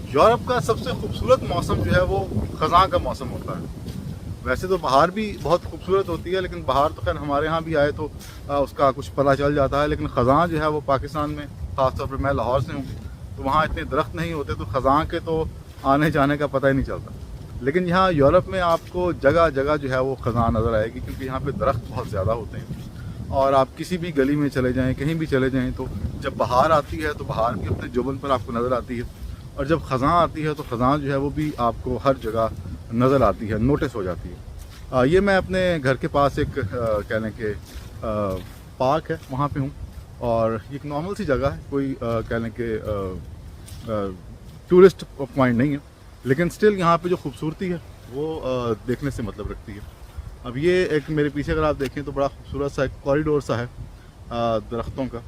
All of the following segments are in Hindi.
यूरोप का सबसे खूबसूरत मौसम जो है वो ख़ज़ां का मौसम होता है। वैसे तो बाहर भी बहुत खूबसूरत होती है, लेकिन बाहर तो खैर हमारे यहाँ भी आए तो उसका कुछ पता चल जाता है। लेकिन ख़ज़ां जो है वो पाकिस्तान में, ख़ासतौर पर मैं लाहौर से हूँ, तो वहाँ इतने दरख्त नहीं होते, तो ख़ज़ां के तो आने जाने का पता ही नहीं चलता। लेकिन यहाँ यूरोप में आपको जगह जगह जो है वो ख़ज़ां नज़र आएगी, क्योंकि यहाँ पे दरख्त बहुत ज़्यादा होते हैं। और आप किसी भी गली में चले जाएँ, कहीं भी चले जाएँ, तो जब बहार आती है तो बहार भी अपने जुबन पर आपको नज़र आती है, और जब ख़ज़ां आती है तो ख़ज़ां जो है वो भी आपको हर जगह नज़र आती है, नोटिस हो जाती है। ये मैं अपने घर के पास एक कह लें कि पार्क है, वहाँ पे हूँ, और एक नॉर्मल सी जगह है, कोई कह लें कि टूरिस्ट पॉइंट नहीं है, लेकिन स्टिल यहाँ पे जो खूबसूरती है वो देखने से मतलब रखती है। अब ये एक मेरे पीछे अगर आप देखें तो बड़ा खूबसूरत सा एक कॉरिडोर सा है दरख्तों का।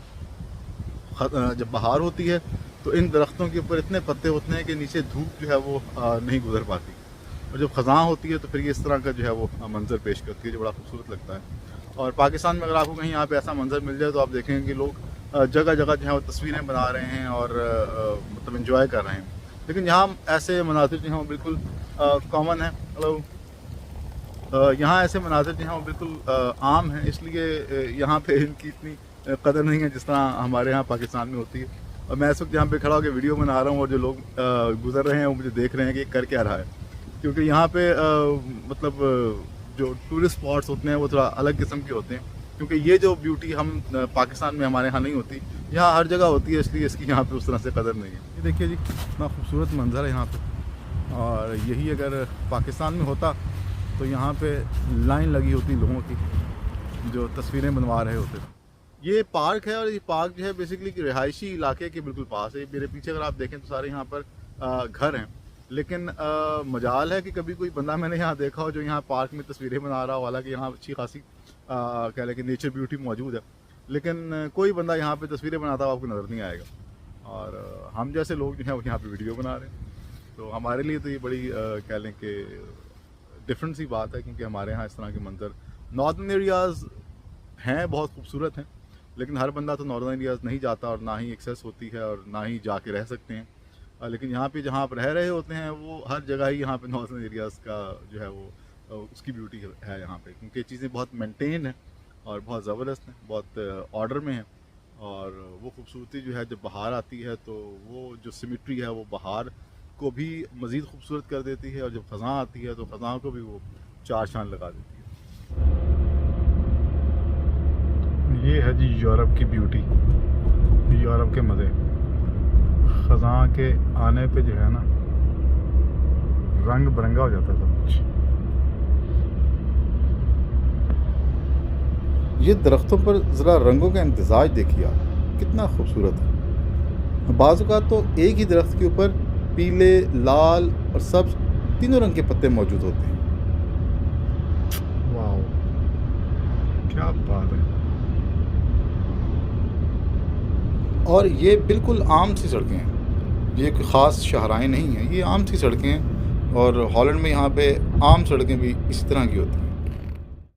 जब बहार होती है तो इन दरख्तों के ऊपर इतने पत्ते होते हैं कि नीचे धूप जो है वो नहीं गुजर पाती, और जब ख़ज़ां होती है तो फिर ये इस तरह का जो है वो मंज़र पेश करती है, जो बड़ा खूबसूरत लगता है। और पाकिस्तान में अगर आपको कहीं यहाँ पे ऐसा मंज़र मिल जाए तो आप देखेंगे कि लोग जगह जगह जो है वो तस्वीरें बना रहे हैं और मतलब इन्जॉय कर रहे हैं। लेकिन यहाँ ऐसे मनाज़िर जो हैं वो बिल्कुल कॉमन है, मतलब यहाँ ऐसे मनाज़िर जो हैं वो बिल्कुल आम हैं, इसलिए यहाँ पे इनकी इतनी कदर नहीं है जिस तरह हमारे यहाँ पाकिस्तान में होती है। और मैं इस वक्त यहाँ पे खड़ा होकर वीडियो बना रहा हूँ, और जो लोग गुजर रहे हैं वो मुझे देख रहे हैं कि कर क्या रहा है, क्योंकि यहाँ पे मतलब जो टूरिस्ट स्पॉट्स होते हैं वो थोड़ा अलग किस्म के होते हैं, क्योंकि ये जो ब्यूटी हम पाकिस्तान में हमारे यहाँ नहीं होती, यहाँ हर जगह होती है, इसलिए इसकी यहाँ पे उस तरह से कदर नहीं है। ये देखिए जी, इतना खूबसूरत मंजर है यहाँ पे, और यही अगर पाकिस्तान में होता तो यहाँ पे लाइन लगी होती लोगों की जो तस्वीरें बनवा रहे होते। ये पार्क है, और ये पार्क जो है बेसिकली रिहायशी इलाके के बिल्कुल पास है। मेरे पीछे अगर आप देखें तो सारे यहाँ पर घर हैं, लेकिन मजाल है कि कभी कोई बंदा मैंने यहाँ देखा हो जो यहाँ पार्क में तस्वीरें बना रहा हो। हालांकि यहाँ अच्छी खासी कह लें कि नेचर ब्यूटी मौजूद है, लेकिन कोई बंदा यहाँ पे तस्वीरें बनाता हुआ आपको नज़र नहीं आएगा। और हम जैसे लोग जो हैं वो यहाँ पे वीडियो बना रहे हैं, तो हमारे लिए तो ये बड़ी कह लें कि डिफरेंट सी बात है, क्योंकि हमारे यहाँ इस तरह के मंजर नॉर्दर्न एरियाज़ हैं, बहुत खूबसूरत हैं, लेकिन हर बंदा तो नॉर्दर्न एरियाज़ नहीं जाता, और ना ही एक्सेस होती है, और ना ही जाके रह सकते हैं। लेकिन यहाँ पे जहाँ आप रह रहे होते हैं वो हर जगह ही यहाँ पे नॉर्दर्न एरियाज़ का जो है वो उसकी ब्यूटी है यहाँ पे, क्योंकि चीज़ें बहुत मेंटेन हैं और बहुत ज़बरदस्त हैं, बहुत ऑर्डर में हैं। और वो खूबसूरती जो है जब बहार आती है तो वो जो सिमेट्री है वो बहार को भी मज़ीद खूबसूरत कर देती है, और जब ख़ज़ां आती है तो ख़ज़ां को भी वो चार चांद लगा देती है। ये है जी यूरोप की ब्यूटी, यूरोप के मज़े। ख़ज़ां के आने पे जो है ना रंग बिरंगा हो जाता है सब कुछ। ये दरख्तों पर ज़रा रंगों का इम्तिज़ाज देखिए आप, कितना खूबसूरत है। बाज़ औक़ात तो एक ही दरख्त के ऊपर पीले, लाल और सब्ज़ तीनों रंग के पत्ते मौजूद होते हैं। वाह, क्या बात है। और ये बिल्कुल आम सी सड़कें हैं, ये कोई ख़ास शाहराएँ नहीं हैं, ये आम सी सड़कें हैं, और हॉलैंड में यहाँ पे आम सड़कें भी इसी तरह की होती हैं।